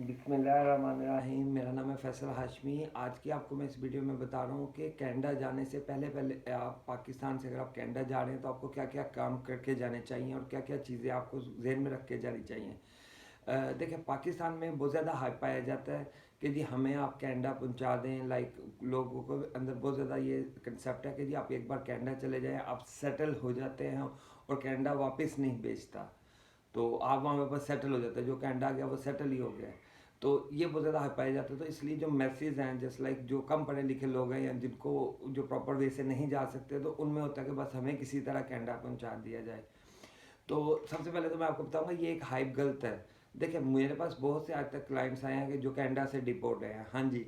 बिस्मिल्लाहिर्रहमानिर्रहीम। मेरा नाम है फैसल हाशमी। आज की आपको मैं इस वीडियो में बता रहा हूँ कि कनाडा जाने से पहले पहले आप पाकिस्तान से अगर आप कनाडा जा रहे हैं तो आपको क्या क्या काम करके जाने चाहिए और क्या क्या चीज़ें आपको जहन में रख के जानी चाहिए। देखिए, पाकिस्तान में बहुत ज़्यादा हाइप पाया जाता है कि जी हमें आप कनाडा पहुँचा दें। लाइक लोगों को अंदर बहुत ज़्यादा ये कंसेप्ट है कि जी आप एक बार कनाडा चले जाएँ, आप सेटल हो जाते हैं और कनाडा वापस नहीं भेजता। तो आप वहाँ पे बस सेटल हो जाते हैं, जो कनाडा गया वो सेटल ही हो गया है। तो ये बहुत ज़्यादा पाए जाते हैं। तो इसलिए जो मैसेज हैं, जस्ट लाइक जो कम पढ़े लिखे लोग हैं या जिनको जो प्रॉपर वे से नहीं जा सकते, तो उनमें होता है कि बस हमें किसी तरह कनाडा पहुँचा दिया जाए। तो सबसे पहले तो मैं आपको बताऊंगा ये एक हाइप गलत है। देखिए, मेरे पास बहुत से आज तक क्लाइंट्स आए हैं कि जो कनाडा से डिपोर्ट हैं। हाँ जी,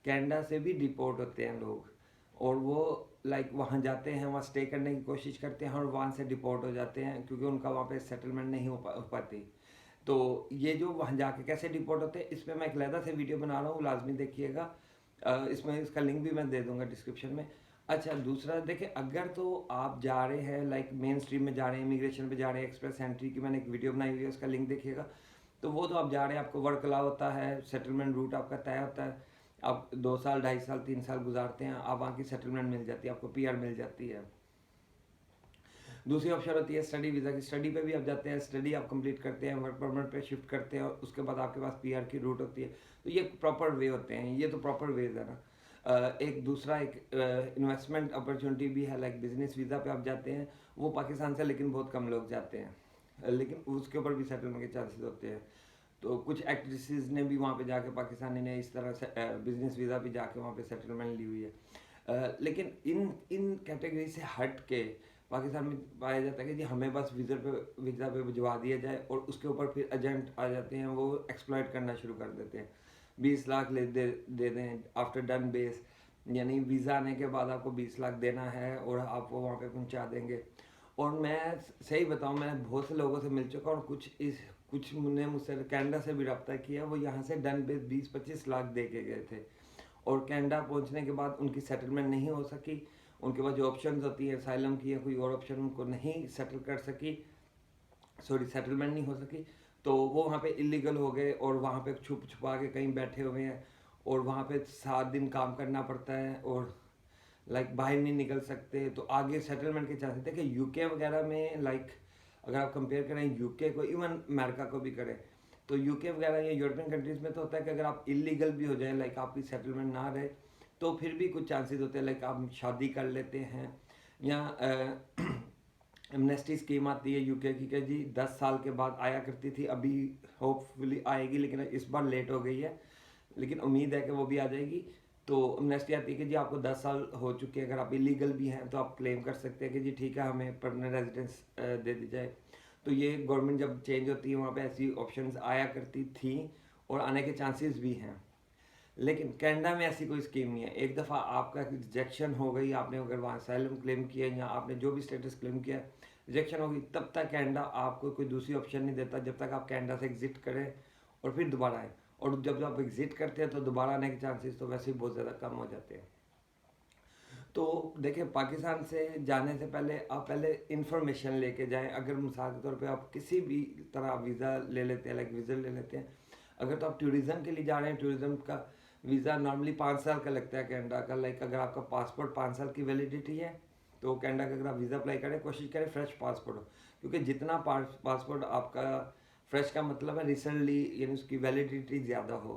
कनाडा से भी डिपोर्ट होते हैं लोग, और वो लाइक वहाँ जाते हैं, वहाँ स्टे करने की कोशिश करते हैं और वहाँ से डिपोर्ट हो जाते हैं क्योंकि उनका वहाँ पे सेटलमेंट नहीं हो पाती। तो ये जो वहाँ जाके कैसे डिपोर्ट होते हैं, इस पर मैं एक अलहदा से वीडियो बना रहा हूँ, लाजमी देखिएगा। इसमें इसका लिंक भी मैं दे दूंगा डिस्क्रिप्शन में। अच्छा, दूसरा देखिए, अगर तो आप जा रहे हैं लाइक मेन स्ट्रीम में जा रहे हैं, इमिग्रेशन पे जा रहे हैं, एक्सप्रेस एंट्री की मैंने एक वीडियो बनाई हुई है, उसका लिंक देखिएगा। तो वो तो आप जा रहे हैं, आपको वर्क अलाउ होता है, सेटलमेंट रूट आपका तय होता है। आप 2 साल 2.5 साल 3 साल गुजारते हैं, आप वहाँ की सेटलमेंट मिल जाती है, आपको पीआर मिल जाती है। दूसरी ऑप्शन होती है स्टडी वीज़ा की। स्टडी पे भी आप जाते हैं, स्टडी आप कंप्लीट करते हैं, वर्क परमिट पे शिफ्ट करते हैं और उसके बाद आपके पास पीआर की रूट होती है। तो ये प्रॉपर वे होते हैं, ये तो प्रॉपर वेज है ना। एक दूसरा एक इन्वेस्टमेंट अपॉर्चुनिटी भी है, लाइक बिजनेस वीज़ा पे आप जाते हैं। वो पाकिस्तान से लेकिन बहुत कम लोग जाते हैं, लेकिन उसके ऊपर भी सेटलमेंट के चांसेस होते हैं। तो कुछ एक्ट्रेसेस ने भी वहाँ पे जाके, पाकिस्तानी ने इस तरह से बिजनेस वीज़ा भी जाके वहाँ पे सेटलमेंट ली हुई है। लेकिन इन इन कैटेगरी से हट के पाकिस्तान में पाया जाता है कि जी हमें बस वीज़ा पे भिजवा दिया जाए और उसके ऊपर फिर एजेंट आ जाते हैं, वो एक्सप्लॉइट करना शुरू कर देते हैं। 20 लाख दे दें आफ्टर डन बेस, यानी वीज़ा आने के बाद आपको 20 लाख देना है और आपको वहाँ पे पहुँचा देंगे। और मैं सही बताऊँ, मैं बहुत से लोगों से मिल चुका हूँ और कुछ ने मुझसे कनाडा से भी रब्ता किया, वो यहाँ से डन बेस 20-25 लाख दे के गए थे और कनाडा पहुंचने के बाद उनकी सेटलमेंट नहीं हो सकी। उनके पास जो ऑप्शंस होती है असाइलम की या कोई और ऑप्शन, उनको नहीं सेटल कर सकी, सॉरी सेटलमेंट नहीं हो सकी। तो वो वहाँ पे इलीगल हो गए और वहाँ पे छुप छुपा के कहीं बैठे हुए हैं और वहाँ पे 7 दिन काम करना पड़ता है और लाइक बाहर नहीं निकल सकते। तो आगे सेटलमेंट के चांसेस देखिए, यूके वगैरह में लाइक अगर आप कंपेयर करें यूके को, इवन अमेरिका को भी करें, तो यूके वगैरह या यूरोपियन कंट्रीज में तो होता है कि अगर आप इलीगल भी हो जाए, लाइक आपकी सेटलमेंट ना रहे, तो फिर भी कुछ चांसेस होते हैं, लाइक आप शादी कर लेते हैं या एमनेस्टी स्कीम आती है यूके की कि जी 10 साल के बाद आया करती थी, अभी होपफुली आएगी, लेकिन इस बार लेट हो गई है, लेकिन उम्मीद है कि वो भी आ जाएगी। तो एमनेस्टी आती है कि जी आपको 10 साल हो चुके हैं, अगर आप इलीगल भी हैं तो आप क्लेम कर सकते हैं कि जी ठीक है, हमें परमानेंट रेजिडेंस दे दी जाए। तो ये गवर्नमेंट जब चेंज होती है वहाँ पे ऐसी ऑप्शंस आया करती थी और आने के चांसेस भी हैं। लेकिन कनाडा में ऐसी कोई स्कीम नहीं है। एक दफ़ा आपका रिजेक्शन हो गई, आपने अगर वहाँ असाइलम क्लेम किया या आपने जो भी स्टेटस क्लेम किया, रिजेक्शन हो गई, तब तक कनाडा आपको कोई दूसरी ऑप्शन नहीं देता जब तक आप कनाडा से एग्जिट करें और फिर दोबारा आए। और जब आप एग्जिट करते हैं तो दोबारा आने के चांसेस तो वैसे ही बहुत ज़्यादा कम हो जाते हैं। तो देखिए, पाकिस्तान से जाने से पहले आप पहले इंफॉर्मेशन लेके जाएं। अगर मिसाल के तौर पे आप किसी भी तरह वीज़ा ले लेते हैं, लाइक वीज़ा ले लेते हैं, अगर तो आप टूरिज़्म के लिए जा रहे हैं, टूरिज़्म का वीज़ा नॉर्मली 5 साल का लगता है कनाडा का। लाइक अगर आपका पासपोर्ट 5 साल की वैलिडिटी है तो कनाडा का अगर आप वीज़ा अप्लाई करें, कोशिश करें फ्रेश पासपोर्ट हो, क्योंकि जितना पासपोर्ट आपका फ्रेश का मतलब है रिसेंटली, यानी उसकी वैलिडिटी ज़्यादा हो।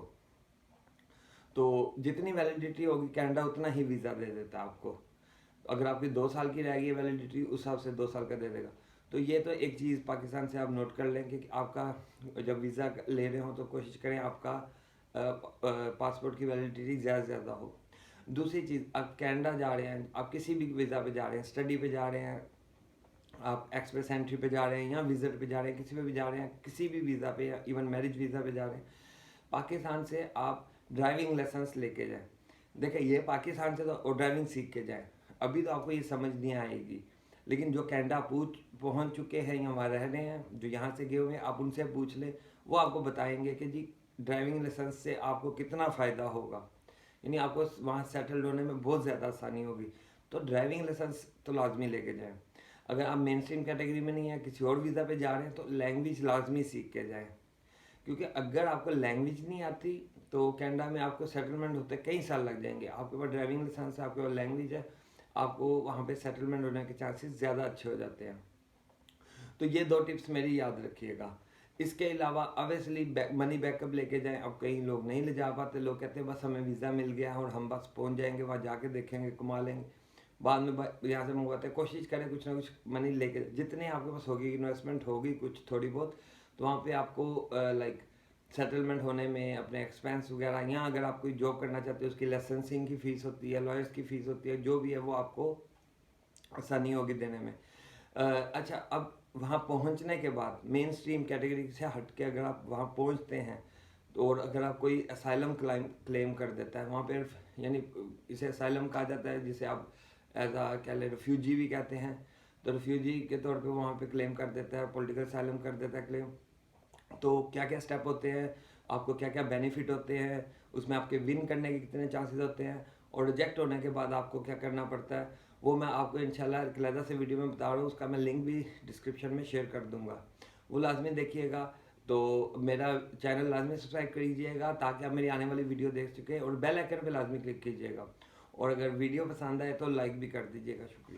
तो जितनी वैलिडिटी होगी कनाडा उतना ही वीज़ा दे देता है आपको। अगर आपकी 2 साल की रहेगी वैलिडिटी, उस हिसाब से 2 साल का दे देगा। तो ये तो एक चीज़ पाकिस्तान से आप नोट कर लें कि आपका जब वीज़ा ले रहे हो तो कोशिश करें आपका पासपोर्ट की वैलिडिटी ज़्यादा से ज़्यादा हो। दूसरी चीज़, आप कनाडा जा रहे हैं, आप किसी भी वीज़ा पे जा रहे हैं, स्टडी पे जा रहे हैं, आप एक्सप्रेस एंट्री पे जा रहे हैं या विजिट पे जा रहे हैं, किसी पे भी जा रहे हैं, किसी भी वीज़ा पे या इवन मैरिज वीज़ा पे जा रहे हैं, पाकिस्तान से आप ड्राइविंग लाइसेंस लेके जाएं। देखिए, ये पाकिस्तान से तो ड्राइविंग सीख के जाएं। अभी तो आपको ये समझ नहीं आएगी, लेकिन जो कनाडा पहुंच चुके हैं या वहाँ रह रहे हैं, जो यहाँ से गए हुए हैं, आप उनसे पूछ लें, वो आपको बताएंगे कि जी ड्राइविंग लाइसेंस से आपको कितना फ़ायदा होगा, यानी आपको वहाँ सेटल्ड होने में बहुत ज़्यादा आसानी होगी। तो ड्राइविंग लाइसेंस तो लाजमी लेके जाएं। अगर आप मेन स्ट्रीम कैटेगरी में नहीं है, किसी और वीज़ा पे जा रहे हैं, तो लैंग्वेज लाजमी सीख के जाएं। क्योंकि अगर आपको लैंग्वेज नहीं आती तो कनाडा में आपको सेटलमेंट होते कई साल लग जाएंगे। आपके पास ड्राइविंग लाइसेंस है, आपके पास लैंग्वेज है, आपको वहाँ पे सेटलमेंट होने के चांसेस ज़्यादा अच्छे हो जाते हैं। तो ये 2 टिप्स मेरी याद रखिएगा। इसके अलावा ऑब्वियसली मनी बैकअप लेके जाएं। अब कई लोग नहीं ले जा पाते, लोग कहते हैं बस हमें वीज़ा मिल गया है और हम बस पहुंच जाएंगे, वहाँ जाके देखेंगे, कमा लेंगे, बाद में यहाँ से मंगवाते हैं। कोशिश करें कुछ ना कुछ मनी लेके, जितने आपके पास होगी, इन्वेस्टमेंट होगी कुछ थोड़ी बहुत, तो वहाँ पे आपको लाइक सेटलमेंट होने में अपने एक्सपेंस वगैरह, यहाँ अगर आप कोई जॉब करना चाहते हो उसकी लाइसेंसिंग की फ़ीस होती है, लॉयर्स की फ़ीस होती है, जो भी है वो आपको आसानी होगी देने में। अच्छा, अब वहाँ पहुँचने के बाद मेन स्ट्रीम कैटेगरी से हट के अगर आप वहाँ पहुँचते हैं तो, और अगर आप कोई असाइलम क्लेम कर देता है वहाँ पे, यानी इसे असाइलम कहा जाता है, जिसे आप एज आ कह ले रिफ्यूजी भी कहते हैं, तो रिफ्यूजी के तौर पे वहाँ पे क्लेम कर देता है, पॉलिटिकल असाइलम कर देता है क्लेम। तो क्या क्या स्टेप होते हैं, आपको क्या क्या बेनिफिट होते हैं, उसमें आपके विन करने के कितने चांसेस होते हैं, और रिजेक्ट होने के बाद आपको क्या करना पड़ता है, वो मैं आपको इंशाल्लाह एक अलग से वीडियो में बता रहा हूँ। उसका मैं लिंक भी डिस्क्रिप्शन में शेयर कर दूंगा, वो लाजमी देखिएगा। तो मेरा चैनल लाजमी सब्सक्राइब करिएगा ताकि आप मेरी आने वाली वीडियो देख सकें, और बेल आइकन पे लाजमी क्लिक कीजिएगा, और अगर वीडियो पसंद आए तो लाइक भी कर दीजिएगा। शुक्रिया।